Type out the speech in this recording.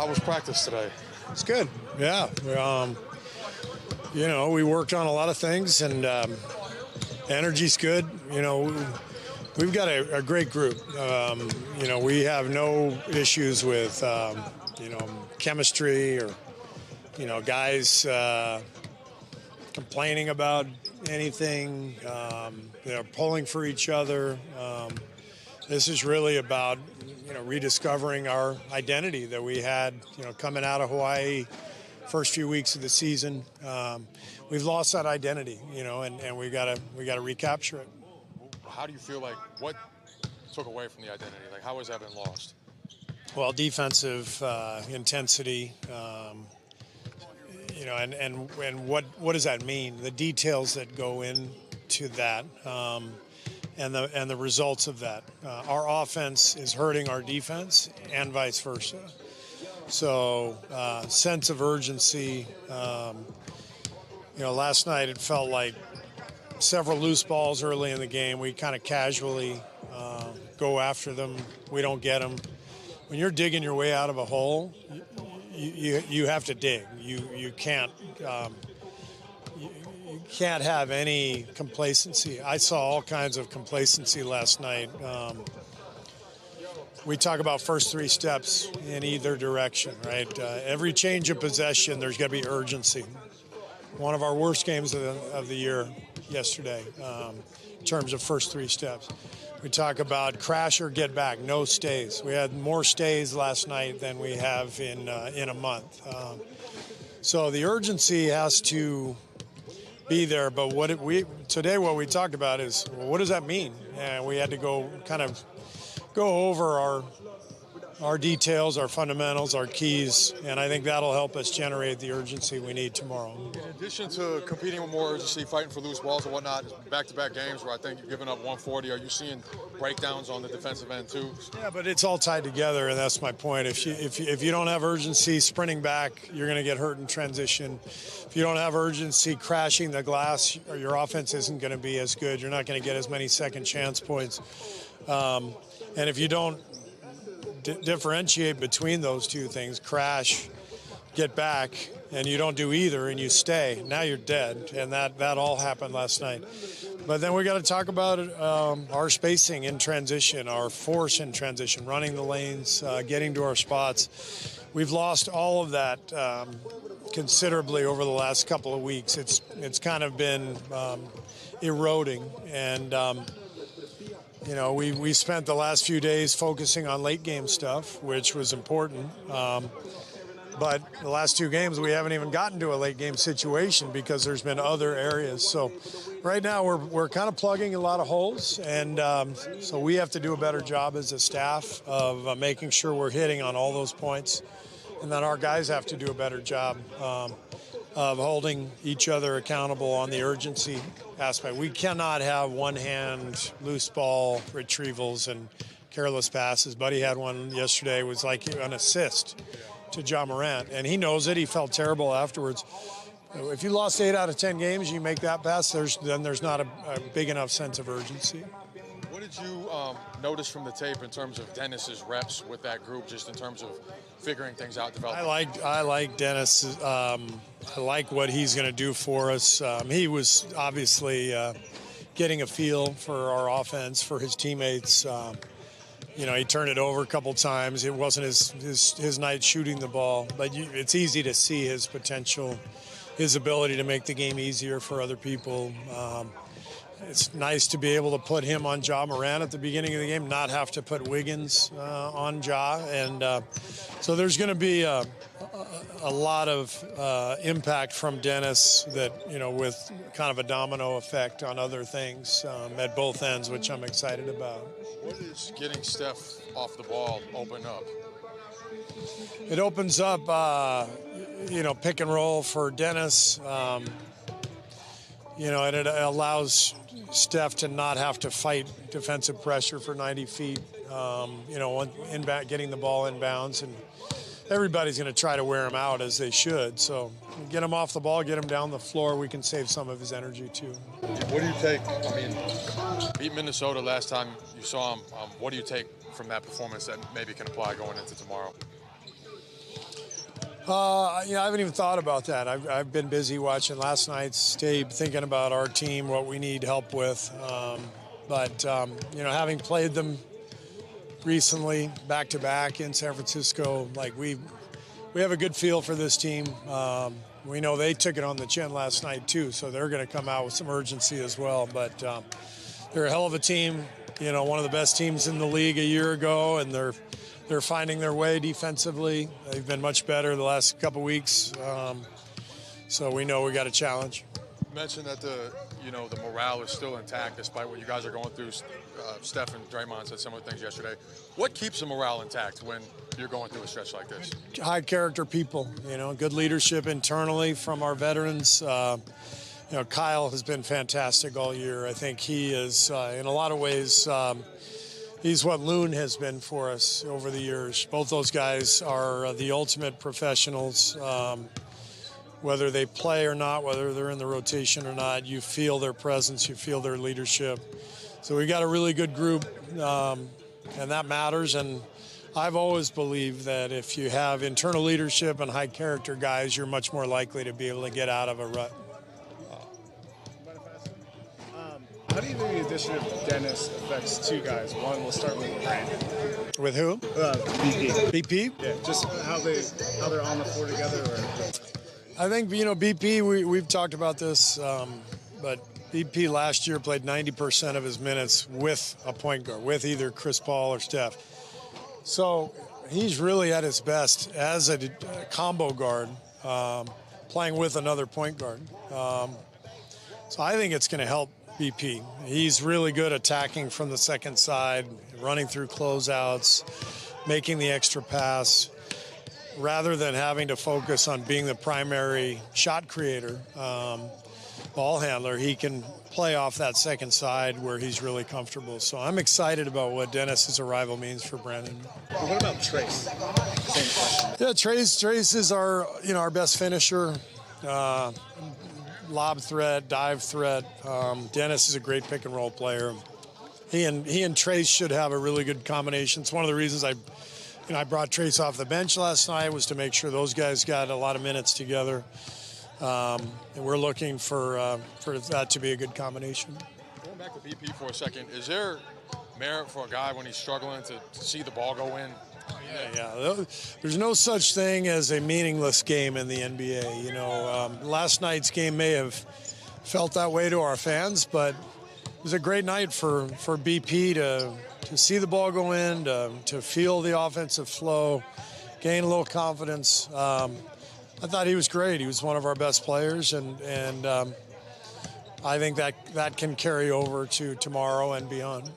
How was practice today? It's good. Yeah. We worked on a lot of things, and energy's good. We've got a great group. We have no issues with, chemistry or, guys complaining about anything. They're pulling for each other. This is really about, rediscovering our identity that we had, coming out of Hawaii, first few weeks of the season. We've lost that identity, and we gotta recapture it. How do you feel like what took away from the identity? Like, how has that been lost? Well, defensive intensity, and what does that mean? The details that go into that, and the results of that. Our offense is hurting our defense, and vice versa. So, sense of urgency. Last night it felt like several loose balls early in the game. We kind of casually go after them. We don't get them. When you're digging your way out of a hole, you have to dig. You can't have any complacency. I saw all kinds of complacency last night. We talk about first three steps in either direction, right? Every change of possession, there's got to be urgency. One of our worst games of the year yesterday in terms of first three steps. We talk about crash or get back, no stays. We had more stays last night than we have in a month. So the urgency has to be there, but what we talked about is, well, what does that mean? And we had to go over our details, our fundamentals, our keys, and I think that'll help us generate the urgency we need tomorrow. In addition to competing with more urgency, fighting for loose balls and whatnot, back-to-back games where I think you've given up 140, are you seeing breakdowns on the defensive end too? Yeah, but it's all tied together, and that's my point. If you don't have urgency sprinting back, you're going to get hurt in transition. If you don't have urgency crashing the glass, your offense isn't going to be as good. You're not going to get as many second chance points. And if you don't differentiate between those two things, crash, get back, and you don't do either and you stay, now you're dead. And that all happened last night. But then we got to talk about our spacing in transition, our force in transition, running the lanes, getting to our spots. We've lost all of that considerably over the last couple of weeks. It's kind of been eroding, and we spent the last few days focusing on late game stuff, which was important. But the last two games, we haven't even gotten to a late game situation because there's been other areas. So right now we're kind of plugging a lot of holes, and so we have to do a better job as a staff of making sure we're hitting on all those points. And then our guys have to do a better job of holding each other accountable on the urgency aspect. We cannot have one-hand loose ball retrievals and careless passes. Buddy had one yesterday. It was like an assist to Ja Morant, and he knows it. He felt terrible afterwards. If you lost 8 out of 10 games, you make that pass, then there's not a big enough sense of urgency. What did you notice from the tape in terms of Dennis's reps with that group, just in terms of figuring things out, developing? I like Dennis. I like what he's going to do for us. He was obviously getting a feel for our offense, for his teammates. He turned it over a couple times. It wasn't his night shooting the ball, but it's easy to see his potential, his ability to make the game easier for other people. It's nice to be able to put him on Ja Morant at the beginning of the game, not have to put Wiggins on Ja. And so there's going to be a lot of impact from Dennis that, with kind of a domino effect on other things at both ends, which I'm excited about. What is getting Steph off the ball open up? It opens up, pick and roll for Dennis. And it allows Steph to not have to fight defensive pressure for 90 feet, getting the ball inbounds. And everybody's going to try to wear him out, as they should. So get him off the ball, get him down the floor. We can save some of his energy, too. What do you take? Beat Minnesota last time you saw him. What do you take from that performance that maybe can apply going into tomorrow? I haven't even thought about that. I've been busy watching last night's tape, thinking about our team, what we need help with. Having played them recently, back to back in San Francisco, like we have a good feel for this team. We know they took it on the chin last night too, so they're going to come out with some urgency as well. But they're a hell of a team. One of the best teams in the league a year ago, and they're finding their way defensively. They've been much better the last couple weeks, so we know we got a challenge. You mentioned that the morale is still intact despite what you guys are going through. Steph and Draymond said similar things yesterday. What keeps the morale intact when you're going through a stretch like this? High character people, good leadership internally from our veterans. Kyle has been fantastic all year. I think he is, in a lot of ways, he's what Loon has been for us over the years. Both those guys are the ultimate professionals. Whether they play or not, whether they're in the rotation or not, you feel their presence, you feel their leadership. So we got a really good group, and that matters. And I've always believed that if you have internal leadership and high character guys, you're much more likely to be able to get out of a rut. How do you think the addition of Dennis affects two guys? One, we'll start with Brandon. With who? BP. BP? Yeah, just how they're on the floor together. I think, BP, we've talked about this, but BP last year played 90% of his minutes with a point guard, with either Chris Paul or Steph. So he's really at his best as a combo guard, playing with another point guard. So I think it's going to help BP. He's really good attacking from the second side, running through closeouts, making the extra pass, rather than having to focus on being the primary shot creator, ball handler. He can play off that second side where he's really comfortable. So I'm excited about what Dennis's arrival means for Brandon. Well, what about Trace? Same question. Yeah, Trace is our best finisher. Lob threat, dive threat. Dennis is a great pick and roll player. He and Trace should have a really good combination. It's one of the reasons I brought Trace off the bench last night, was to make sure those guys got a lot of minutes together. And we're looking for that to be a good combination. Going back to BP for a second, is there merit for a guy when he's struggling to see the ball go in? Yeah. There's no such thing as a meaningless game in the NBA. Last night's game may have felt that way to our fans, but it was a great night for BP to see the ball go in, to feel the offensive flow, gain a little confidence. I thought he was great. He was one of our best players, and I think that can carry over to tomorrow and beyond.